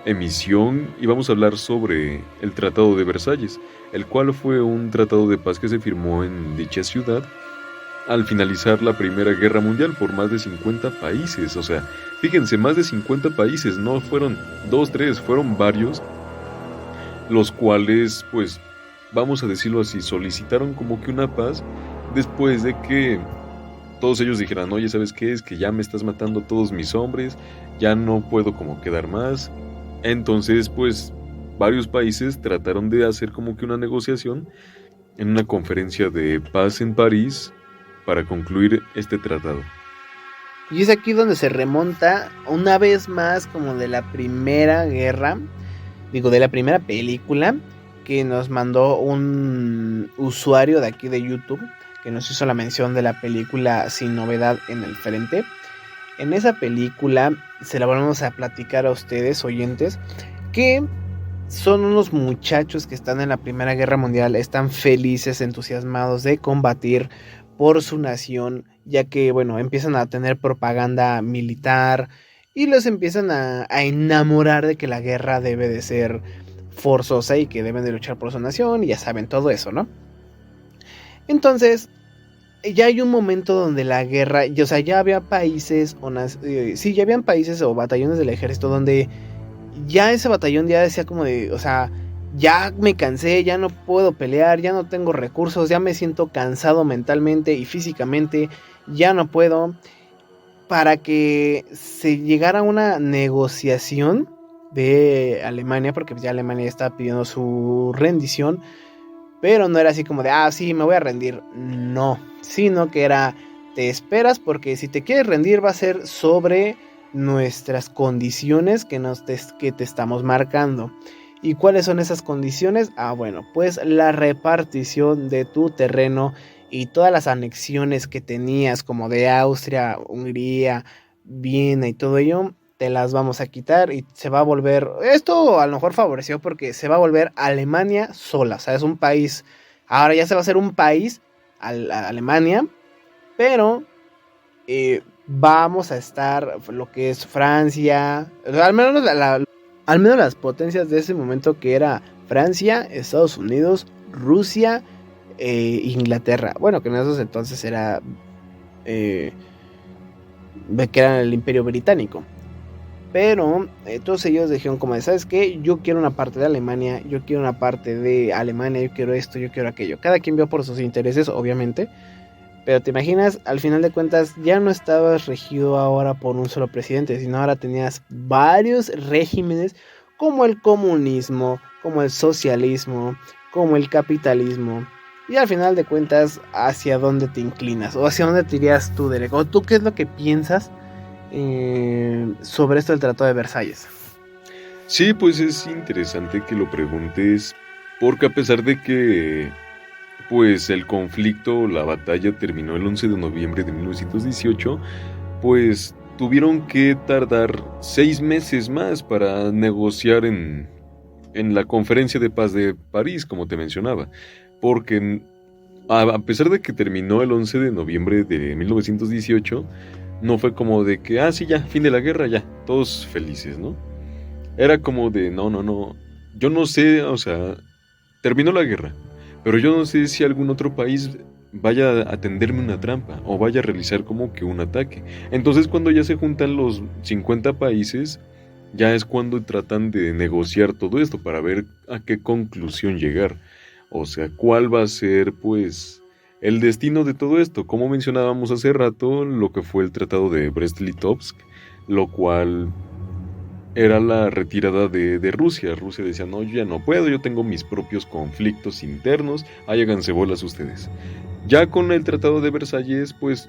emisión y vamos a hablar sobre el Tratado de Versalles, el cual fue un tratado de paz que se firmó en dicha ciudad al finalizar la Primera Guerra Mundial por más de 50 países. O sea, fíjense, más de 50 países, no fueron 2, 3, fueron varios, los cuales, pues, vamos a decirlo así, solicitaron como que una paz después de que todos ellos dijeran, oye, ¿sabes qué? Es que ya me estás matando a todos mis hombres, ya no puedo como quedar más. Entonces, pues, varios países trataron de hacer como que una negociación en una conferencia de paz en París para concluir este tratado. Y es aquí donde se remonta una vez más como de la primera guerra, de la primera película que nos mandó un usuario de aquí de YouTube, que nos hizo la mención de la película Sin Novedad en el Frente. En esa película se la vamos a platicar a ustedes, oyentes, que son unos muchachos que están en la Primera Guerra Mundial, están felices, entusiasmados de combatir por su nación, ya que, bueno, empiezan a tener propaganda militar y los empiezan a enamorar de que la guerra debe de ser forzosa y que deben de luchar por su nación, y ya saben todo eso, ¿no? Entonces, ya hay un momento donde la guerra, o sea, ya había países, ya habían países o batallones del ejército donde ya ese batallón ya decía como de, o sea, ya me cansé, ya no puedo pelear, ya no tengo recursos, ya me siento cansado mentalmente y físicamente, ya no puedo, para que se llegara a una negociación de Alemania, porque ya Alemania estaba pidiendo su rendición, pero no era así como de, sí, me voy a rendir, no, sino que era, te esperas, porque si te quieres rendir va a ser sobre nuestras condiciones que te estamos marcando. ¿Y cuáles son esas condiciones? Bueno, pues la repartición de tu terreno y todas las anexiones que tenías, como de Austria, Hungría, Viena y todo ello, te las vamos a quitar y se va a volver, esto a lo mejor favoreció porque se va a volver Alemania sola, o sea, es un país, ahora ya se va a hacer un país, Alemania, pero vamos a estar lo que es Francia, al menos las potencias de ese momento, que era Francia, Estados Unidos, Rusia, Inglaterra. Bueno, que en esos entonces era que era el Imperio Británico. Pero todos ellos dijeron como, ¿sabes qué? Yo quiero una parte de Alemania, yo quiero una parte de Alemania, yo quiero esto, yo quiero aquello. Cada quien vio por sus intereses, obviamente. Pero te imaginas, al final de cuentas, ya no estabas regido ahora por un solo presidente, sino ahora tenías varios regímenes, como el comunismo, como el socialismo, como el capitalismo. Y al final de cuentas, ¿hacia dónde te inclinas? ¿O hacia dónde te irías tú, Derek? ¿O tú qué es lo que piensas sobre esto del Tratado de Versalles? Sí, pues es interesante que lo preguntes, porque a pesar de que pues el conflicto, la batalla terminó el 11 de noviembre de 1918, pues tuvieron que tardar 6 meses más para negociar en la Conferencia de Paz de París, como te mencionaba, porque a pesar de que terminó el 11 de noviembre de 1918, no fue como de que, sí, ya, fin de la guerra, ya, todos felices, ¿no? Era como de, no, yo no sé, o sea, terminó la guerra, pero yo no sé si algún otro país vaya a tenderme una trampa o vaya a realizar como que un ataque. Entonces cuando ya se juntan los 50 países, ya es cuando tratan de negociar todo esto para ver a qué conclusión llegar. O sea, cuál va a ser pues el destino de todo esto. Como mencionábamos hace rato, lo que fue el Tratado de Brest-Litovsk, lo cual era la retirada de Rusia. Rusia decía, no, yo ya no puedo, yo tengo mis propios conflictos internos, háganse bolas ustedes. Ya con el Tratado de Versalles, pues,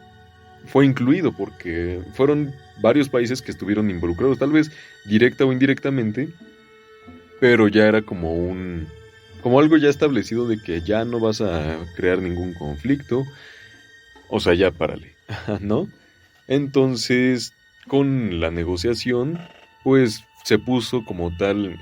fue incluido, porque fueron varios países que estuvieron involucrados, tal vez directa o indirectamente, pero ya era como algo ya establecido de que ya no vas a crear ningún conflicto, o sea, ya párale, ¿no? Entonces, con la negociación, pues se puso como tal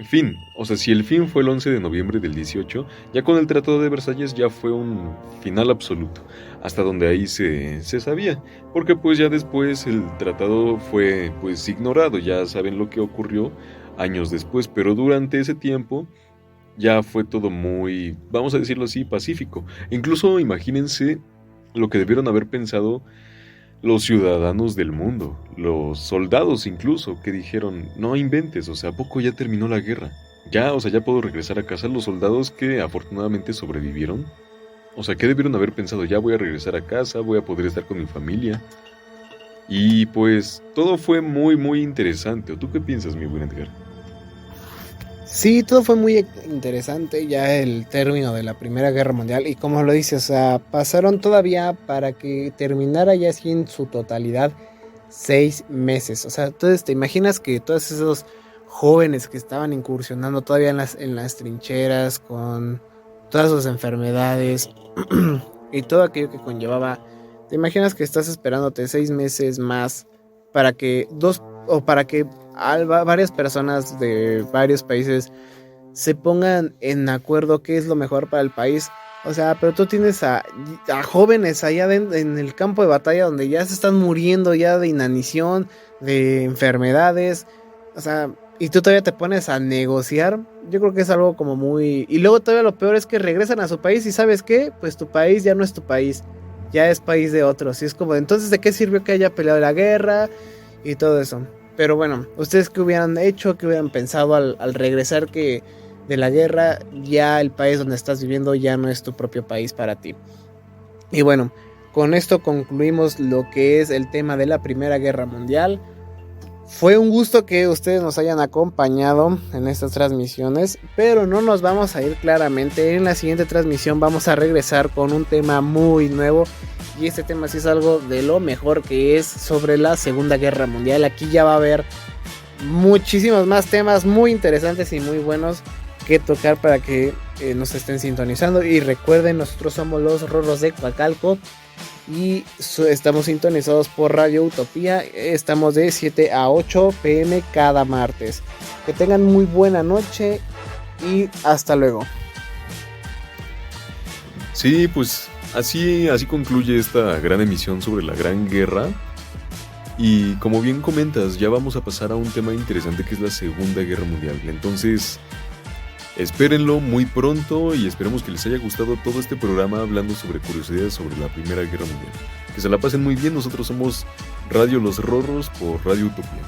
fin. O sea, si el fin fue el 11 de noviembre del 18, ya con el Tratado de Versalles ya fue un final absoluto, hasta donde ahí se sabía, porque pues ya después el tratado fue pues ignorado, ya saben lo que ocurrió años después, pero durante ese tiempo ya fue todo muy, vamos a decirlo así, pacífico. Incluso imagínense lo que debieron haber pensado los ciudadanos del mundo, los soldados incluso, que dijeron, no inventes, o sea, ¿a poco ya terminó la guerra? Ya, o sea, ya puedo regresar a casa. Los soldados que afortunadamente sobrevivieron, o sea, ¿qué debieron haber pensado? Ya voy a regresar a casa, voy a poder estar con mi familia. Y pues, todo fue muy, muy interesante. ¿O tú qué piensas, mi buen Edgar? Sí, todo fue muy interesante, ya el término de la Primera Guerra Mundial, y como lo dices, o sea, pasaron todavía para que terminara ya así en su totalidad 6 meses. O sea, entonces te imaginas que todos esos jóvenes que estaban incursionando todavía en las trincheras con todas sus enfermedades y todo aquello que conllevaba, te imaginas que estás esperándote 6 meses más para que varias personas de varios países se pongan en acuerdo qué es lo mejor para el país. O sea, pero tú tienes a jóvenes allá en el campo de batalla donde ya se están muriendo ya de inanición, de enfermedades. O sea, y tú todavía te pones a negociar. Yo creo que es algo como muy... Y luego todavía lo peor es que regresan a su país y ¿sabes qué? Pues tu país ya no es tu país, ya es país de otros. Y es como, entonces, ¿de qué sirvió que haya peleado la guerra? Y todo eso. Pero bueno, ¿ustedes qué hubieran hecho? ¿Qué hubieran pensado al regresar? Que de la guerra, ya el país donde estás viviendo ya no es tu propio país para ti. Y bueno, con esto concluimos lo que es el tema de la Primera Guerra Mundial. Fue un gusto que ustedes nos hayan acompañado en estas transmisiones, pero no nos vamos a ir claramente. En la siguiente transmisión vamos a regresar con un tema muy nuevo, y este tema sí es algo de lo mejor, que es sobre la Segunda Guerra Mundial. Aquí ya va a haber muchísimos más temas muy interesantes y muy buenos que tocar para que nos estén sintonizando. Y recuerden, nosotros somos los Rorros de Coacalco y estamos sintonizados por Radio Utopía. Estamos de 7 a 8 pm cada martes. Que tengan muy buena noche y hasta luego. Sí, pues así concluye esta gran emisión sobre la Gran Guerra. Y como bien comentas, ya vamos a pasar a un tema interesante que es la Segunda Guerra Mundial. Entonces, espérenlo muy pronto y esperemos que les haya gustado todo este programa hablando sobre curiosidades sobre la Primera Guerra Mundial. Que se la pasen muy bien. Nosotros somos Radio Los Rorros por Radio Utopía.